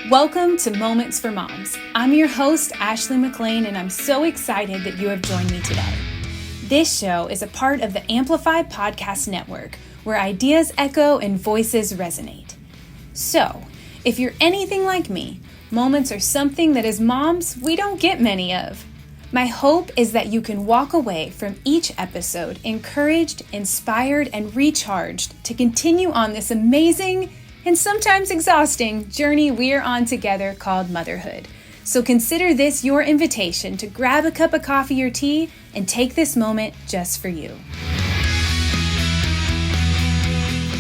Welcome to Moments for Moms. I'm your host, Ashley McLean, and I'm so excited that you have joined me today. This show is a part of the Amplify Podcast Network, where ideas echo and voices resonate. So, if you're anything like me, moments are something that as moms, we don't get many of. My hope is that you can walk away from each episode encouraged, inspired, and recharged to continue on this amazing and sometimes exhausting journey we're on together called motherhood. So consider this your invitation to grab a cup of coffee or tea and take this moment just for you.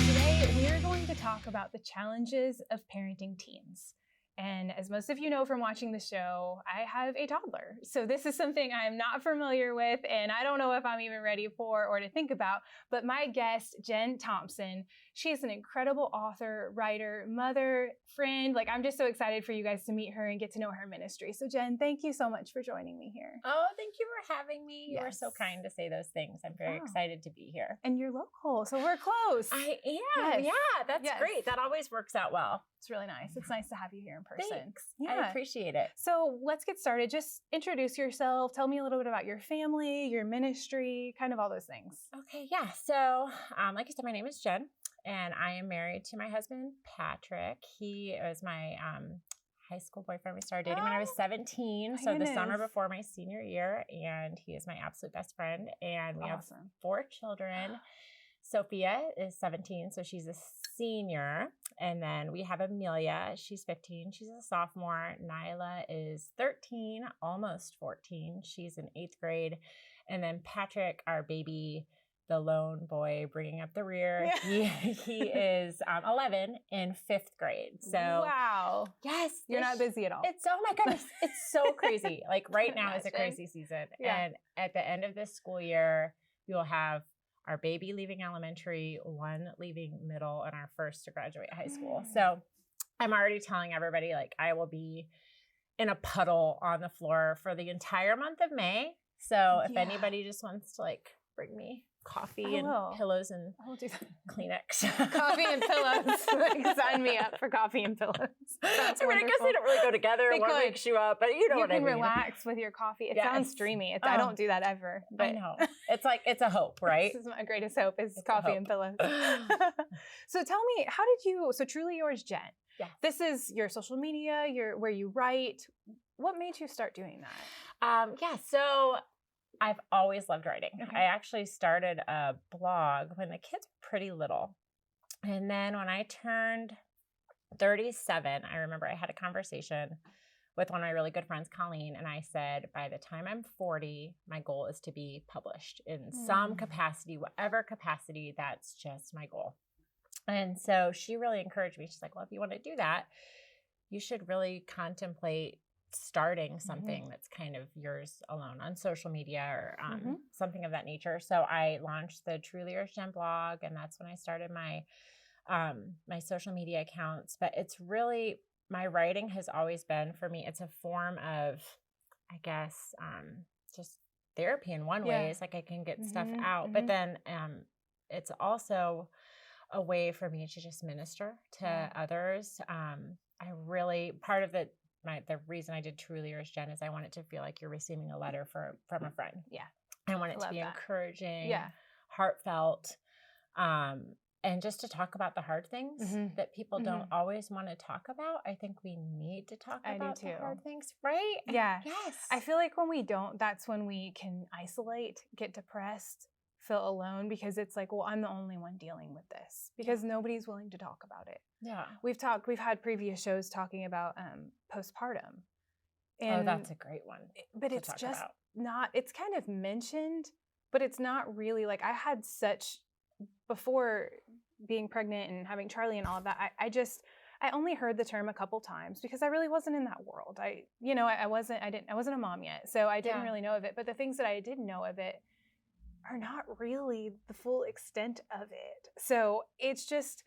Today, we are going to talk about the challenges of parenting teens. And as most of you know from watching the show, I have a toddler. So this is something I'm not familiar with, and I don't know if I'm even ready for or to think about. But my guest, Jen Thompson, she is an incredible author, writer, mother, friend. I'm just so excited for you guys to meet her and get to know her ministry. So Jen, thank you so much for joining me here. Oh, thank you for having me. Yes. You are so kind to say those things. I'm very excited to be here. And you're local, so we're close. I am. Yes. Yeah, that's great. That always works out well. It's really nice. It's nice to have you here in person. Thanks. Yeah. I appreciate it. So let's get started. Just introduce yourself. Tell me a little bit about your family, your ministry, kind of all those things. Okay, yeah. So, like I said, my name is Jen, and I am married to my husband, Patrick. He was my high school boyfriend. We started dating when I was 17, so the summer before my senior year, and he is my absolute best friend. And we have 4 children. Sophia is 17, so she's a senior. And then we have Amelia. She's 15. She's a sophomore. Nyla is 13, almost 14. She's in 8th grade. And then Patrick, our baby, the lone boy bringing up the rear, he is 11 in 5th grade. So wow. Yes. You're not busy at all. It's, oh my goodness, it's so crazy. Right now is a crazy season. Yeah. And at the end of this school year, we will have our baby leaving elementary, 1 leaving middle, and our first to graduate high school. So I'm already telling everybody, I will be in a puddle on the floor for the entire month of May. So if anybody just wants to bring me coffee and pillows and Kleenex. Coffee and pillows. Sign me up for coffee and pillows. I guess they don't really go together. One wakes you up, but you know what I mean. You can relax with your coffee. It sounds dreamy. I don't do that ever. But I know. It's a hope, right? This is my greatest hope is coffee and pillows. So tell me, so Truly Yours, Jen. Yeah. This is your social media, where you write. What made you start doing that? So I've always loved writing. Okay. I actually started a blog when the kids were pretty little. And then when I turned 37, I remember I had a conversation with one of my really good friends, Colleen, and I said, by the time I'm 40, my goal is to be published in some capacity, whatever capacity, that's just my goal. And so she really encouraged me. She's like, well, if you want to do that, you should really contemplate starting something that's kind of yours alone on social media or something of that nature. So I launched the Truly Yours Jen blog, and that's when I started my my social media accounts. But it's really, my writing has always been, for me, it's a form of, I guess, just therapy in one way. It's I can get stuff out, but then it's also a way for me to just minister to others. I really, part of the reason I did Truly Yours Jen is I want it to feel like you're receiving a letter from a friend. Yeah. I want it to be encouraging, heartfelt, and just to talk about the hard things that people don't always want to talk about. I think we need to talk about the hard things, right? Yeah. Yes. I feel like when we don't, that's when we can isolate, get depressed, feel alone, because it's I'm the only one dealing with this because nobody's willing to talk about it. Yeah. We've had previous shows talking about postpartum. And that's a great one. But it's just not, it's kind of mentioned, but it's not really I had before being pregnant and having Charlie and all of that, I only heard the term a couple times because I really wasn't in that world. I wasn't a mom yet, so I didn't really know of it. But the things that I did know of it are not really the full extent of it. So it's just,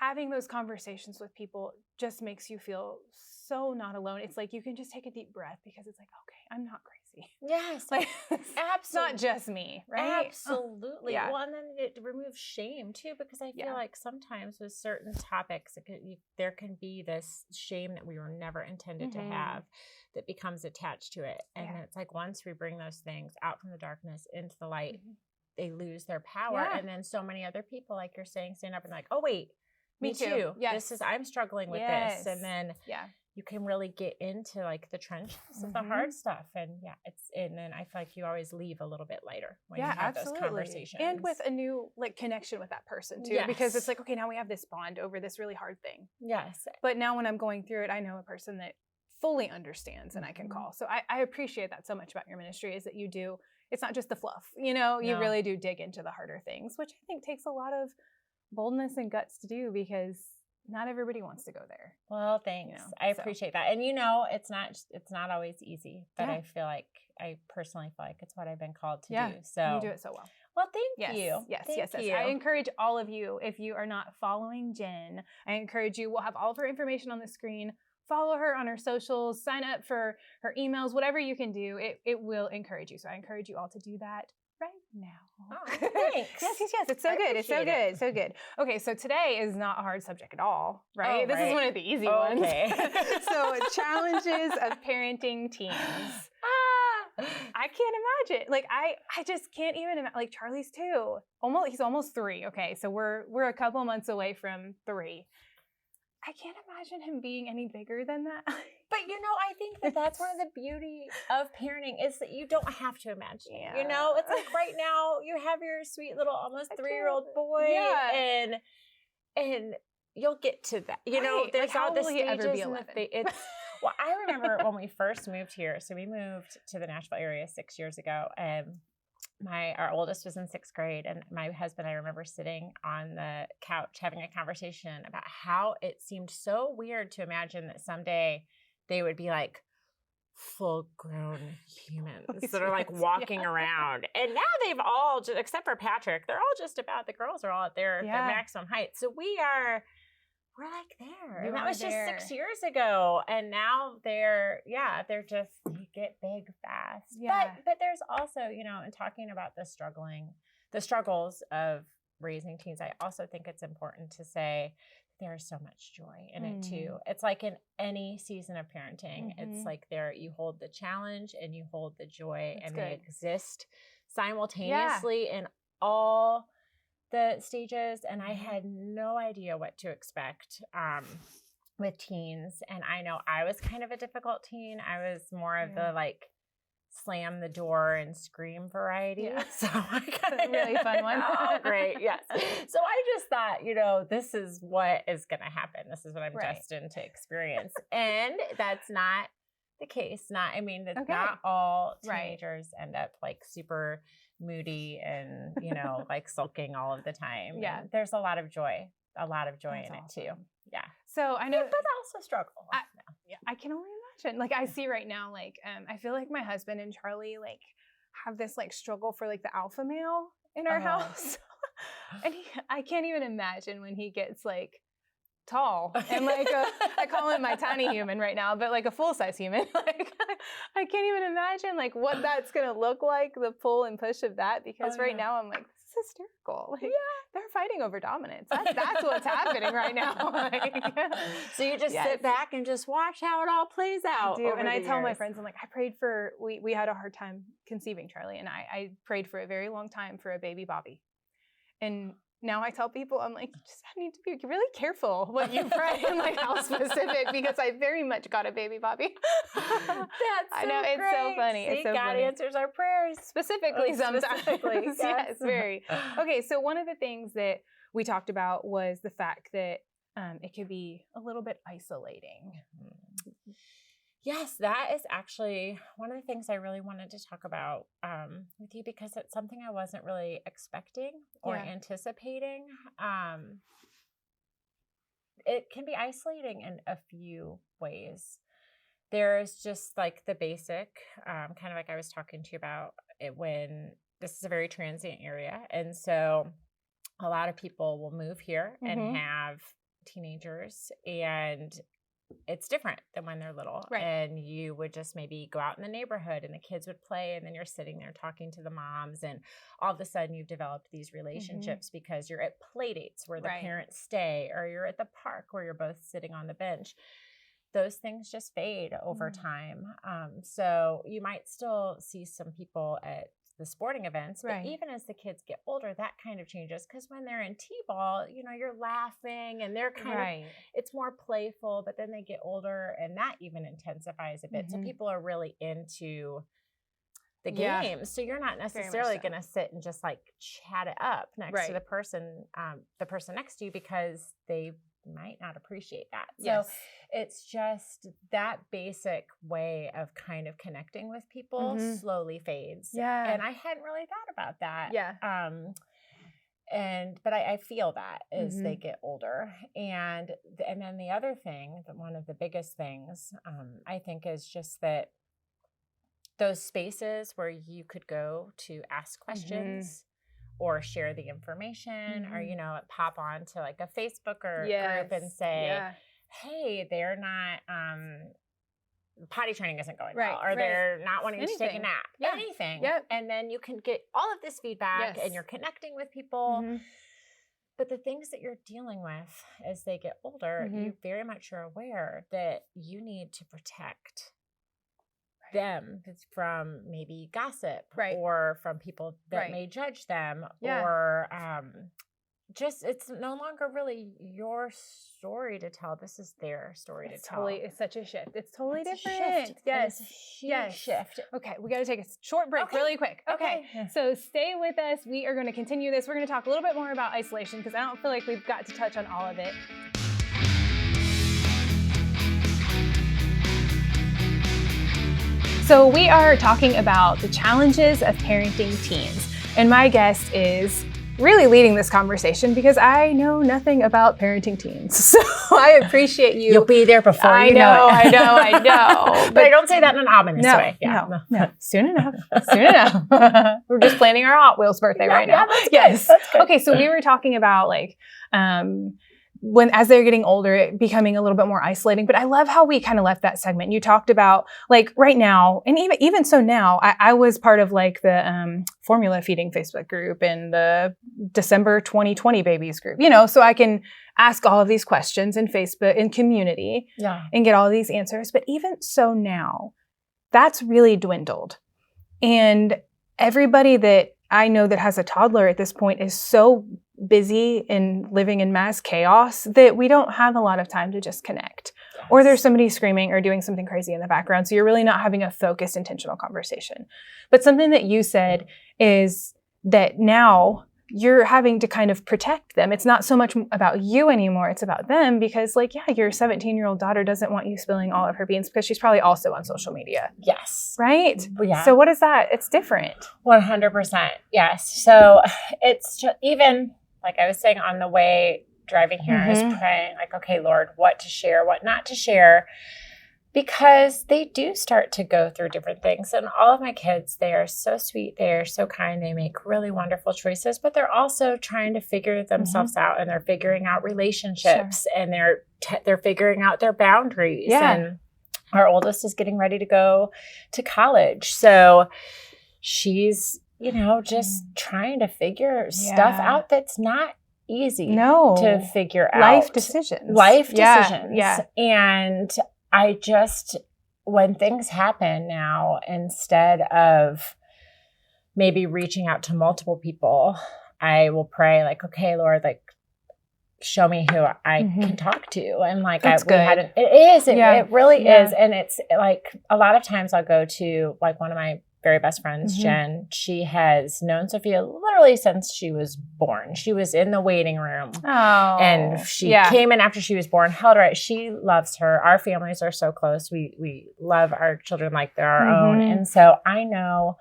having those conversations with people just makes you feel so not alone. It's like you can just take a deep breath because it's like, okay, I'm not crazy. Yes, Like, absolutely. It's not just me, right? Absolutely. Yeah. Well, and then it removes shame too, because I feel like sometimes with certain topics, there can be this shame that we were never intended to have that becomes attached to it. And it's like once we bring those things out from the darkness into the light, they lose their power. And then so many other people, like you're saying, stand up and like, oh, wait, me too. Yes. I'm struggling with this. And then you can really get into like the trenches of the hard stuff. And and then I feel like you always leave a little bit lighter when you have those conversations. And with a new like connection with that person too, because it's like, okay, now we have this bond over this really hard thing. Yes. But now when I'm going through it, I know a person that fully understands and I can call. So I appreciate that so much about your ministry, is that you do, it's not just the fluff, you really do dig into the harder things, which I think takes a lot of boldness and guts to do, because not everybody wants to go there. Well, thanks. I appreciate that. And it's not always easy, but I personally feel like it's what I've been called to do. So you do it so well. Well, thank you. Yes. I encourage all of you, if you are not following Jen, I encourage you, we'll have all of her information on the screen. Follow her on her socials, sign up for her emails, whatever you can do. It will encourage you. So I encourage you all to do that right now. Oh, thanks. Yes. It's so good. It's so good. So good. Okay, so today is not a hard subject at all, right? This is one of the easy ones. So challenges of parenting teens. I can't imagine. Like I just can't even imagine. Like Charlie's 2. He's almost 3. Okay, so we're a couple months away from 3. I can't imagine him being any bigger than that. But, I think that's one of the beauty of parenting is that you don't have to imagine. It's like right now you have your sweet little almost 3-year-old boy and you'll get to that. There's all the stages. Ever be 11? Well, I remember when we first moved here. So we moved to the Nashville area 6 years ago, and our oldest was in 6th grade, and my husband, I remember sitting on the couch having a conversation about how it seemed so weird to imagine that someday they would be like full-grown humans that are like walking around. And now they've all, except for Patrick, they're all just about, the girls are all at their maximum height. So we're like there. And that was just 6 years ago. And now they're just, you get big fast. Yeah. But there's also, in talking about the struggles of raising teens, I also think it's important to say there's so much joy in it too. It's like in any season of parenting, it's like you hold the challenge and you hold the joy. That's and good. They exist simultaneously in all the stages. And I had no idea what to expect with teens. And I know I was kind of a difficult teen. I was more of the like slam the door and scream variety. Yeah. So I got a really fun one. Oh, great. Yes. So I just thought, this is what is going to happen. This is what I'm destined to experience. And that's not the case. Not all teenagers end up like super moody and, like sulking all of the time. Yeah. And there's a lot of joy in it too. Yeah. So I know, but also struggle. I can only imagine. Like I see right now, like I feel like my husband and Charlie like have this like struggle for like the alpha male in our house, and I can't even imagine when he gets like tall and like I call him my tiny human right now, but like a full size human. Like I can't even imagine like what that's gonna look like, the pull and push of that, because right now I'm like, this is hysterical. Like they're fighting over dominance. That's what's happening right now. Like, so you just sit back and just watch how it all plays out. I do. And I tell my friends, I'm like, I prayed for, we had a hard time conceiving Charlie, and I prayed for a very long time for a baby Bobby. And now I tell people, I'm like, you just need to be really careful what you pray and like how specific, because I very much got a baby Bobby. I know, it's so funny. See, it's so God funny. answers our prayers. Specifically sometimes. Yes, very. Okay, so one of the things that we talked about was the fact that it could be a little bit isolating. Yes, that is actually one of the things I really wanted to talk about with you, because it's something I wasn't really expecting or anticipating. It can be isolating in a few ways. There's just like the basic, kind of like I was talking to you about it, when this is a very transient area. And so a lot of people will move here and have teenagers, and it's different than when they're little. Right. And you would just maybe go out in the neighborhood and the kids would play, and then you're sitting there talking to the moms, and all of a sudden you've developed these relationships because you're at play dates where the parents stay, or you're at the park where you're both sitting on the bench. Those things just fade over time. So you might still see some people at the sporting events, but even as the kids get older, that kind of changes, because when they're in t-ball, you know, you're laughing and they're kind of, it's more playful, but then they get older and that even intensifies a bit. So people are really into the game. So you're not necessarily going to sit and just like chat it up next to the person next to you, because they might not appreciate that. So it's just that basic way of kind of connecting with people slowly fades. Yeah. And I hadn't really thought about that. Yeah. But I feel that as they get older. And then the other thing, one of the biggest things, I think, is just that those spaces where you could go to ask questions or share the information, or, you know, pop on to like a Facebook or group and say, hey, they're not, potty training isn't going well, or they're not wanting to take a nap, anything. And then you can get all of this feedback and you're connecting with people. But the things that you're dealing with as they get older, you very much are aware that you need to protect them from maybe gossip or from people that may judge them or just, it's no longer really your story to tell. This is their story to tell. It's such a shift. It's totally different. Yes. Huge shift. Okay. We got to take a short break really quick. Okay. So stay with us. We are going to continue this. We're going to talk a little bit more about isolation, because I don't feel like we've got to touch on all of it. So we are talking about the challenges of parenting teens. And my guest is really leading this conversation, because I know nothing about parenting teens. So I appreciate you. You'll be there before you know it. I know. But I don't say that in an ominous way. No. Soon enough. We're just planning our Hot Wheels birthday right now. That's good. Okay, so we were talking about like, as they're getting older, it becoming a little bit more isolating. But I love how we kind of left that segment. You talked about like right now, and even so now, I was part of like the formula feeding Facebook group and the December 2020 babies group, you know, so I can ask all of these questions in Facebook and community and get all of these answers. But even so now, that's really dwindled. And everybody that I know that has a toddler at this point is so busy and living in mass chaos that we don't have a lot of time to just connect. Or there's somebody screaming or doing something crazy in the background. So you're really not having a focused, intentional conversation. But something that you said is that now you're having to kind of protect them. It's not so much about you anymore. It's about them, because like, your 17-year-old daughter doesn't want you spilling all of her beans, because she's probably also on social media. Yes. Right? Yeah. So what is that? It's different. 100%. Yes. So it's just, even like I was saying on the way driving here, I was praying like, okay, Lord, what to share, what not to share, because they do start to go through different things. And all of my kids, they are so sweet. They are so kind. They make really wonderful choices, but they're also trying to figure themselves out, and they're figuring out relationships and they're figuring out their boundaries. Yeah. And our oldest is getting ready to go to college. So she's, you know, just trying to figure stuff out that's not easy to figure out. Life decisions. Yeah. And I just, when things happen now, instead of maybe reaching out to multiple people, I will pray like, okay, Lord, like, show me who I can talk to. And like, it really is. And it's like, a lot of times I'll go to like one of my very best friends, Jen. She has known Sophia literally since she was born. She was in the waiting room. Oh, and she came in after she was born, held her. She loves her. Our families are so close. We love our children like they're our own. And so I know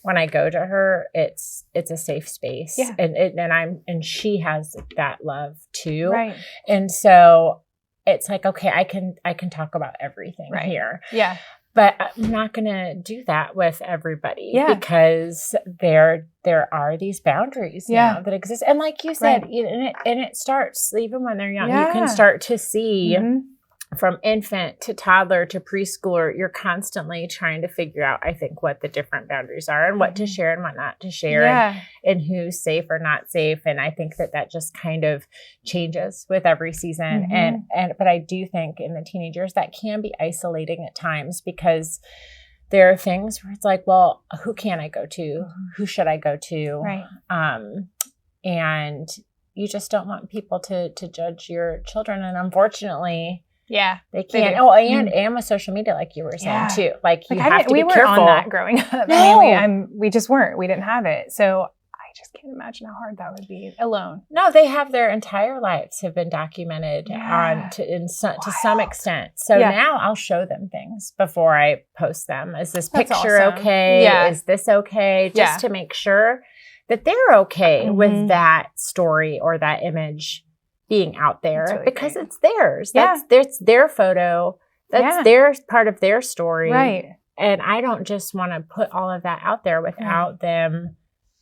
when I go to her, it's a safe space. Yeah. And she has that love too. Right. And so it's like, okay, I can talk about everything here. Yeah. But I'm not going to do that with everybody because there are these boundaries now that exist. And like you said, and it starts even when they're young. You can start to see from infant to toddler to preschooler, you're constantly trying to figure out, I think, what the different boundaries are and what to share and what not to share and who's safe or not safe. And I think that just kind of changes with every season. But I do think in the teenagers that can be isolating at times because there are things where it's like, well, who can I go to? Who should I go to? Right. And you just don't want people to judge your children. And unfortunately, they can't. And with social media, like you were saying too, like you have to be careful. We weren't on that growing up. No. I mean, we just weren't. We didn't have it. So I just can't imagine how hard that would be alone. No, they have their entire lives have been documented to some extent. So now I'll show them things before I post them. Is this picture okay? Yeah. Is this okay? Just to make sure that they're okay with that story or that image being out there really because it's theirs. That's their photo. That's their part of their story. Right. And I don't just want to put all of that out there without them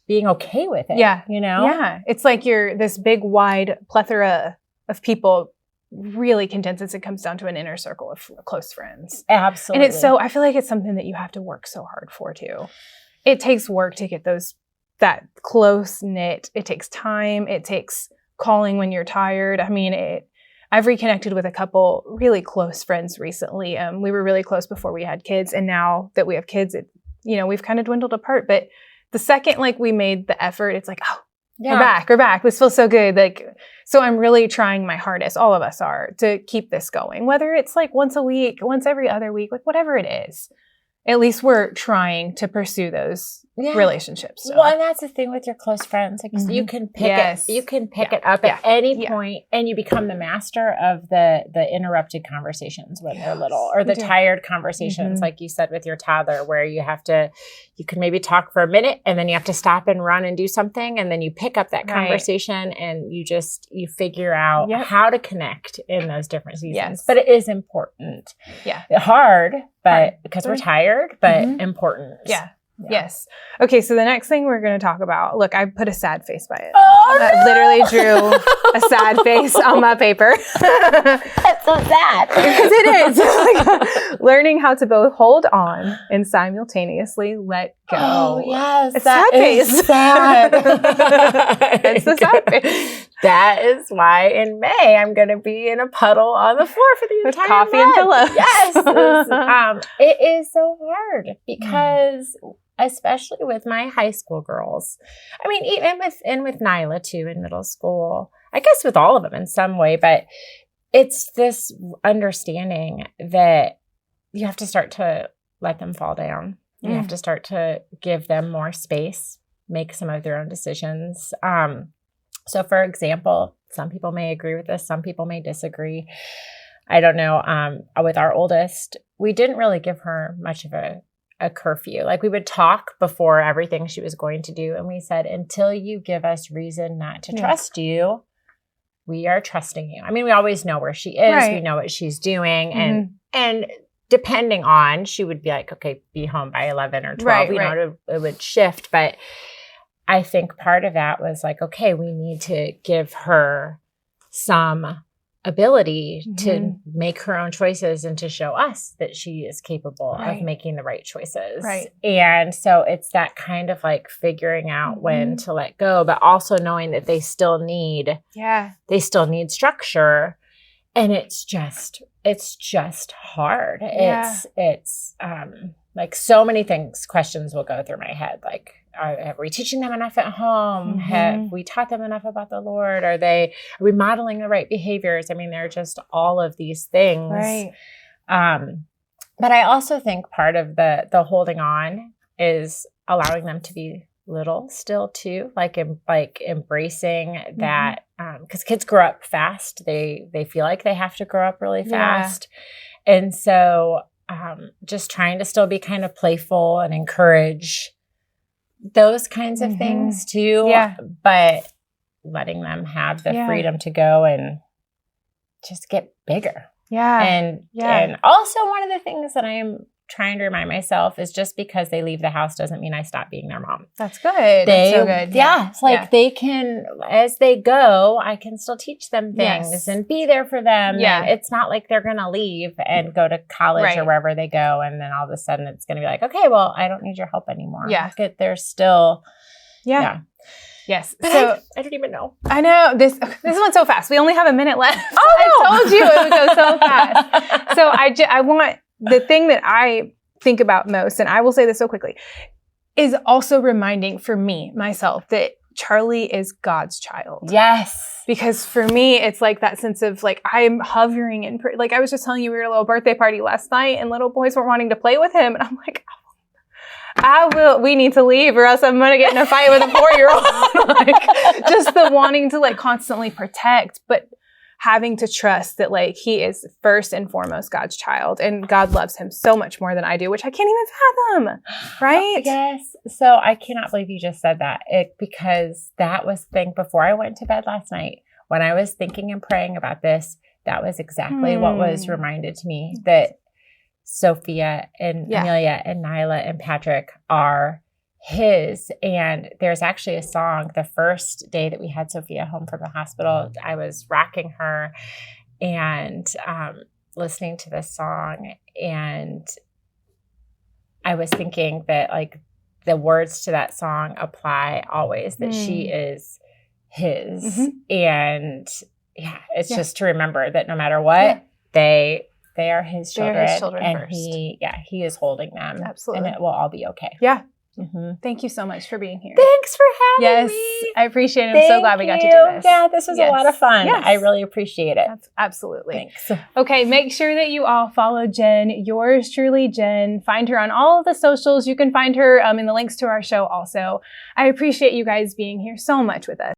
being okay with it. Yeah. You know? Yeah. It's like you're this big, wide plethora of people really condenses. It comes down to an inner circle of close friends. Absolutely. And I feel like it's something that you have to work so hard for too. It takes work to get that close knit. It takes time. It takes calling when you're tired. I mean, I've reconnected with a couple really close friends recently. We were really close before we had kids. And now that we have kids, we've kind of dwindled apart. But the second we made the effort, it's like, we're back. This feels so good. So I'm really trying my hardest, all of us are, to keep this going. Whether it's once a week, once every other week, whatever it is. At least we're trying to pursue those relationships. So. Well, and that's the thing with your close friends. You can pick it. You can pick it up at any point, and you become the master of the interrupted conversations when they're little, or the tired conversations, like you said with your toddler, where you can maybe talk for a minute, and then you have to stop and run and do something, and then you pick up that conversation, and you figure out how to connect in those different seasons. Yes. But it is important. Yeah, hard, but because we're tired, but important. Yeah. Yes. Okay, so the next thing we're going to talk about, look, I put a sad face by it. Oh, I literally drew a sad face on my paper. That's so sad. Because it is. Learning how to both hold on and simultaneously let go. Oh, yes. It's that is sad. It's the sad face. That is why in May I'm going to be in a puddle on the floor for the entire coffee month. And pillows. Yes. It is so hard because especially with my high school girls. I mean, even with Nyla too in middle school, I guess with all of them in some way, but it's this understanding that you have to start to let them fall down. You have to start to give them more space, make some of their own decisions. So for example, some people may agree with this, some people may disagree. I don't know. With our oldest, we didn't really give her much of a curfew. We would talk before everything she was going to do. And we said, until you give us reason not to trust you, we are trusting you. I mean, we always know where she is. Right. We know what she's doing. And depending on, she would be like, okay, be home by 11 or 12. Know, it would shift. But I think part of that was okay, we need to give her some ability to make her own choices and to show us that she is capable of making the right choices. Right. And so it's that kind of figuring out when to let go, but also knowing that they still need structure. And it's just hard. Yeah. It's so many questions will go through my head. Are we teaching them enough at home? Have we taught them enough about the Lord? Are we modeling the right behaviors? I mean, there are just all of these things. Right. But I also think part of the holding on is allowing them to be little still too, embracing that, because kids grow up fast. They feel like they have to grow up really fast. Yeah. And so just trying to still be kind of playful and encourage those kinds of things too, but letting them have the freedom to go and just get bigger. Yeah. And also one of the things that I'm trying to remind myself is just because they leave the house doesn't mean I stop being their mom. That's good. That's so good. Yeah. It's like they can, as they go, I can still teach them things and be there for them. Yeah. And it's not like they're going to leave and go to college or wherever they go. And then all of a sudden it's going to be like, okay, well, I don't need your help anymore. Yeah. They're still, Yes. But so I don't even know. I know this went so fast. We only have a minute left. Oh, no. I told you it would go so fast. So I want the thing that I think about most, and I will say this so quickly, is also reminding for me, myself, that Charlie is God's child. Yes. Because for me, it's like that sense of like, I'm hovering in, like I was just telling you, we were at a little birthday party last night and little boys were wanting to play with him. And I'm like, we need to leave or else I'm going to get in a fight with a 4-year-old. Like just the wanting to like constantly protect, but having to trust that like he is first and foremost God's child and God loves him so much more than I do, which I can't even fathom. Right? Yes. So I cannot believe you just said that because that was the thing before I went to bed last night when I was thinking and praying about this, that was exactly what was reminded to me that Sophia and Amelia and Nyla and Patrick are his. And there's actually a song, the first day that we had Sophia home from the hospital, I was rocking her and listening to this song. And I was thinking that like the words to that song apply always, that she is his. Mm-hmm. And it's just to remember that no matter what, they are his children. They're his children and first. he is holding them. Absolutely. And it will all be okay. Yeah. Mm-hmm. Thank you so much for being here. Thanks for having me. Yes, I appreciate it. I'm so glad we got to do this. Yeah, this was a lot of fun. Yes. I really appreciate it. Absolutely. Thanks. Okay, make sure that you all follow Jen, yours truly, Jen. Find her on all of the socials. You can find her in the links to our show also. I appreciate you guys being here so much with us.